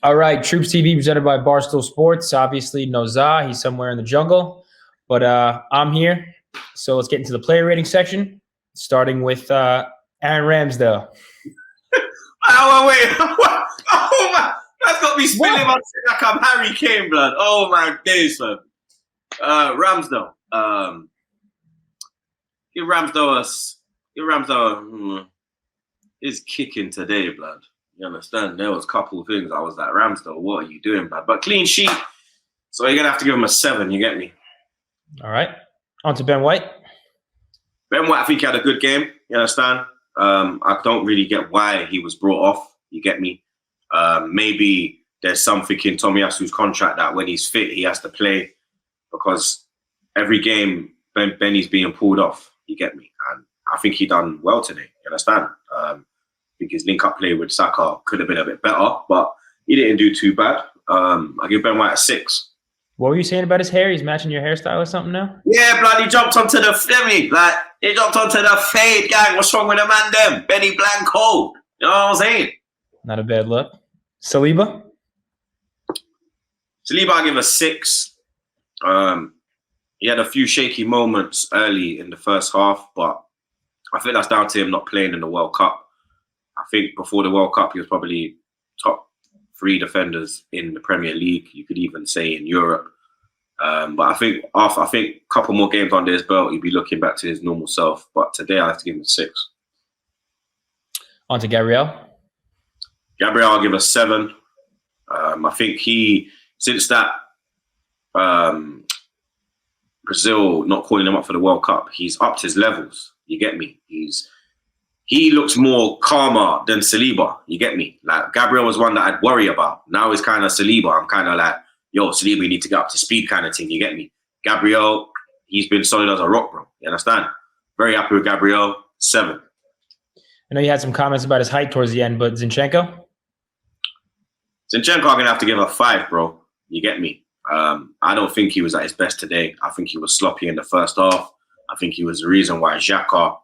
All right, TroopzTV presented by Barstool Sports. Obviously, no Za. He's somewhere in the jungle. But I'm here. So let's get into the player rating section, starting with Aaron Ramsdale. Oh, wait. Oh, my. That's got me spilling my shit like I'm Harry Kane, blood. Oh, my days, man. Ramsdale. Give Ramsdale is kicking today, blood. You understand? There was a couple of things I was like, Ramsdale, what are you doing, blood? But clean sheet. So you're going to have to give him a 7, you get me? All right. On to Ben White. Ben White, I think he had a good game. You understand? I don't really get why he was brought off. You get me? Maybe there's something in Tomiyasu's contract that when he's fit, he has to play, because every game Benny's being pulled off. You get me? And I think he done well today. You understand? I think his link-up play with Saka could have been a bit better, but he didn't do too bad. I give Ben White a 6. What were you saying about his hair? He's matching your hairstyle or something now? Yeah, blood, he jumped onto the Flemmy. Like, he jumped onto the fade, gang. What's wrong with the man, them? Benny Blanco. You know what I'm saying? Not a bad look. Saliba? Saliba, I give a 6. He had a few shaky moments early in the first half, but I think that's down to him not playing in the World Cup. I think before the World Cup, he was probably top 3 defenders in the Premier League. You could even say in Europe. But I think a couple more games under his belt, he'd be looking back to his normal self. But today, I have to give him a 6. On to Gabriel. Gabriel, I'll give a 7. I think since that Brazil not calling him up for the World Cup, he's upped his levels. You get me? He looks more calmer than Saliba. You get me? Like, Gabriel was one that I'd worry about. Now it's kind of Saliba. I'm kind of like, yo, Saliba, you need to get up to speed kind of thing. You get me? Gabriel, he's been solid as a rock, bro. You understand? Very happy with Gabriel. 7. I know you had some comments about his height towards the end, but Zinchenko? Zinchenko, I'm going to have to give a 5, bro. You get me? I don't think he was at his best today. I think he was sloppy in the first half. I think he was the reason why Xhaka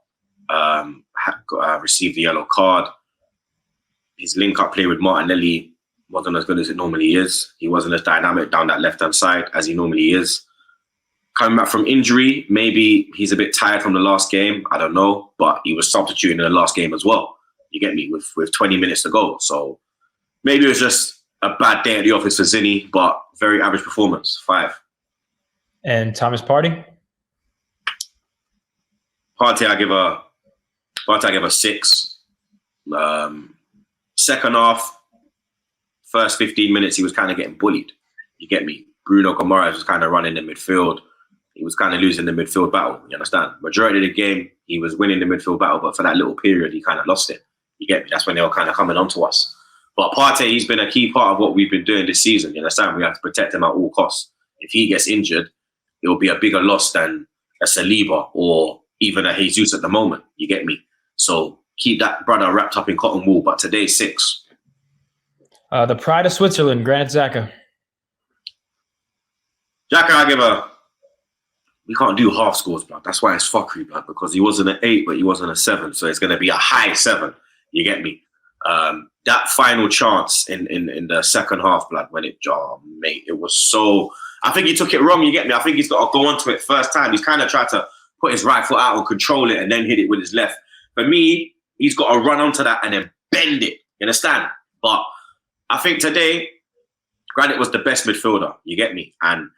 received the yellow card. His link-up play with Martinelli wasn't as good as it normally is. He wasn't as dynamic down that left-hand side as he normally is. Coming back from injury, maybe he's a bit tired from the last game. I don't know. But he was substituting in the last game as well. You get me? With 20 minutes to go. So maybe it was just a bad day at the office for Zinni, but very average performance. 5. And Thomas Partey? Partey, I give a 6. Second half, first 15 minutes, he was kind of getting bullied. You get me? Bruno Guimaraes was kind of running the midfield. He was kind of losing the midfield battle. You understand? Majority of the game, he was winning the midfield battle, but for that little period, he kind of lost it. You get me? That's when they were kind of coming onto us. But Partey, he's been a key part of what we've been doing this season. You understand? We have to protect him at all costs. If he gets injured, it will be a bigger loss than a Saliba or even a Jesus at the moment. You get me? So keep that brother wrapped up in cotton wool. But today, 6. The pride of Switzerland, Granit Xhaka. Xhaka, we can't do half scores, blood. That's why it's fuckery, blood, because he wasn't an 8, but he wasn't a 7. So it's going to be a high 7. You get me? That final chance in the second half, blood, when it was so... I think he took it wrong, you get me? I think he's got to go onto it first time. He's kind of tried to put his right foot out and control it and then hit it with his left. For me, he's got to run onto that and then bend it. You understand? But I think today, Granit was the best midfielder. You get me? And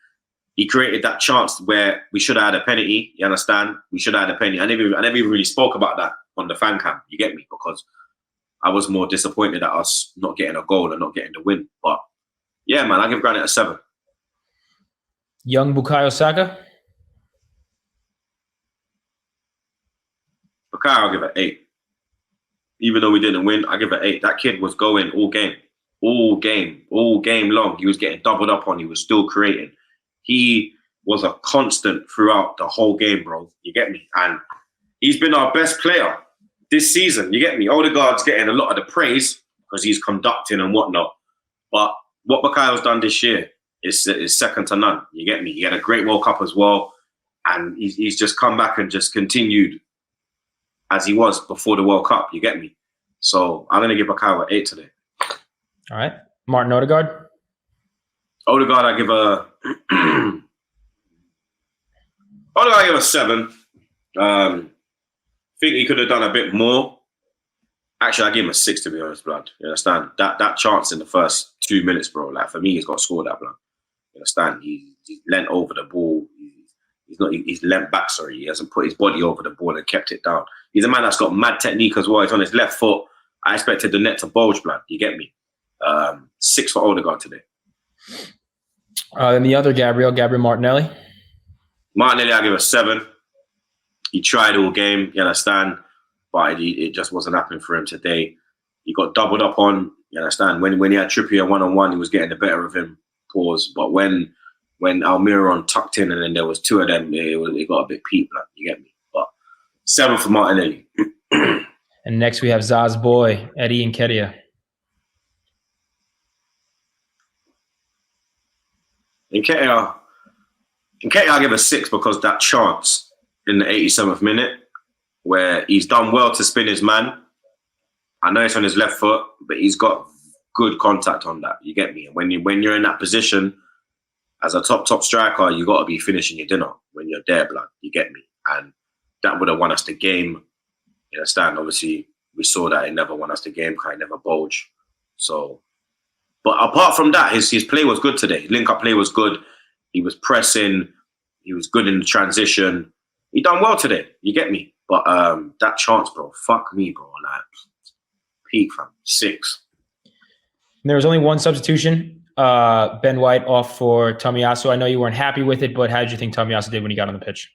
he created that chance where we should have had a penalty. You understand? We should have had a penalty. I never even really spoke about that on the fan cam. You get me? Because I was more disappointed at us not getting a goal and not getting the win. But yeah, man, I give Granit a 7. Young Bukayo Saka? Bukayo, I'll give it 8. Even though we didn't win, I give it 8. That kid was going all game long. He was getting doubled up on. He was still creating. He was a constant throughout the whole game, bro. You get me? And he's been our best player this season. You get me? Odegaard's getting a lot of the praise because he's conducting and whatnot. But what Bukayo's done this year is second to none. You get me? He had a great World Cup as well. And he's just come back and just continued as he was before the World Cup. You get me? So I'm going to give Bukayo an 8 today. All right. Martin Odegaard? Odegaard, I give a Odegaard, I give a 7. Think he could have done a bit more. Actually, I give him a 6 to be honest, blood. You understand? That chance in the first 2 minutes, bro. Like for me, he's got to score that, blood. You understand? He's leant over the ball. He's leant back. Sorry, he hasn't put his body over the ball and kept it down. He's a man that's got mad technique as well. He's on his left foot. I expected the net to bulge, blood. You get me? 6 for Odegaard today. And the other Gabriel Martinelli. Martinelli, I give a 7. He tried all game. You understand? But it just wasn't happening for him today. He got doubled up on. You understand? When he had Trippier 1-on-1, he was getting the better of him. Pause. But when Almiron tucked in and then there was 2 of them, it got a bit peak. Like, you get me? But 7 for Martinelli. And next we have Zaz boy, Eddie Nketiah. Nketiah, I give a 6 because that chance in the 87th minute where he's done well to spin his man. I know it's on his left foot, but he's got good contact on that. You get me? And when you're in that position as a top striker, you got to be finishing your dinner when you're there, blood. You get me? And that would have won us the game. You understand? Obviously, we saw that it never won us the game, kind of never bulged. So, but apart from that, his play was good today. Link-up play was good. He was pressing. He was good in the transition. He done well today. You get me? But that chance, bro, fuck me, bro. Like, peak, fam. 6. And there was only one substitution. Ben White off for Tomiyasu. I know you weren't happy with it, but how did you think Tomiyasu did when he got on the pitch?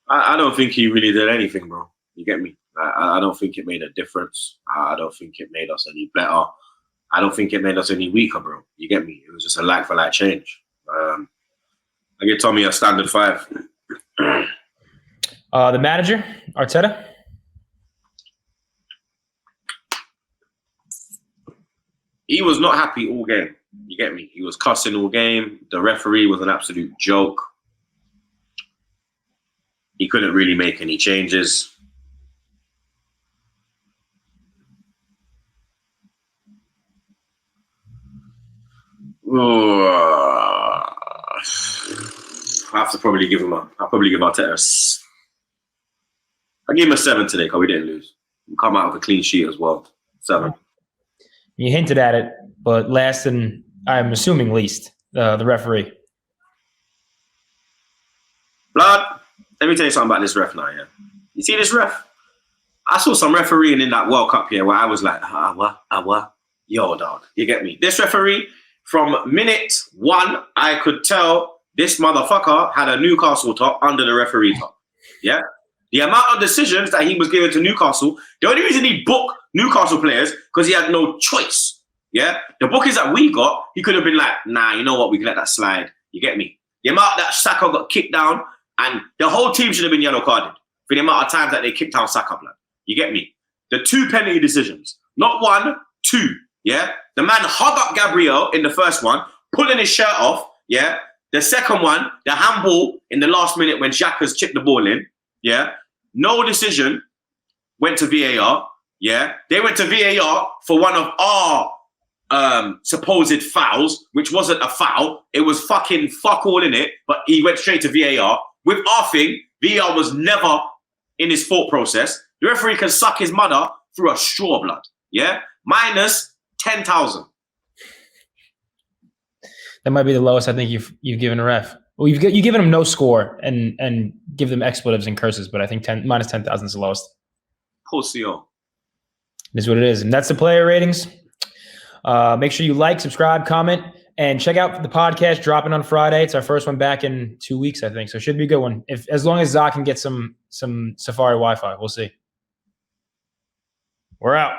I don't think he really did anything, bro. You get me? I don't think it made a difference. I don't think it made us any better. I don't think it made us any weaker, bro. You get me? It was just a like-for-like change. I give Tommy a standard 5. The manager, Arteta? He was not happy all game. You get me? He was cussing all game. The referee was an absolute joke. He couldn't really make any changes. I have to probably give him I'll probably give Arteta I give him a 7 today because we didn't lose. We come out with a clean sheet as well. 7. You hinted at it, but last and I'm assuming least, the referee. Blood, let me tell you something about this ref now, yeah. You see this ref? I saw some refereeing in that World Cup here where I was like, what? Yo, dog. You get me? This referee, from minute 1, I could tell this motherfucker had a Newcastle top under the referee top. Yeah? The amount of decisions that he was giving to Newcastle, the only reason he booked Newcastle players because he had no choice. Yeah? The bookings that we got, he could have been like, nah, you know what? We can let that slide. You get me? The amount that Saka got kicked down, and the whole team should have been yellow carded for the amount of times that they kicked down Saka, blood. You get me? The 2 penalty decisions. Not 1, 2. Yeah? The man hug up Gabriel in the first one, pulling his shirt off. Yeah? The second one, the handball in the last minute when Xhaka's chipped the ball in. Yeah? No decision went to VAR. Yeah? They went to VAR for one of our supposed fouls, which wasn't a foul. It was fucking fuck all in it, but he went straight to VAR. With our thing, VAR was never in his thought process. The referee can suck his mother through a straw, blood. Yeah? Minus 10,000. That might be the lowest I think you've given a ref. Well, you've given them no score and give them expletives and curses, but I think minus 10,000 is the lowest. Pussy. It is what it is. And that's the player ratings. Make sure you like, subscribe, comment, and check out the podcast dropping on Friday. It's our first one back in 2 weeks, I think. So it should be a good one. As long as Zach can get some Safari Wi-Fi. We'll see. We're out.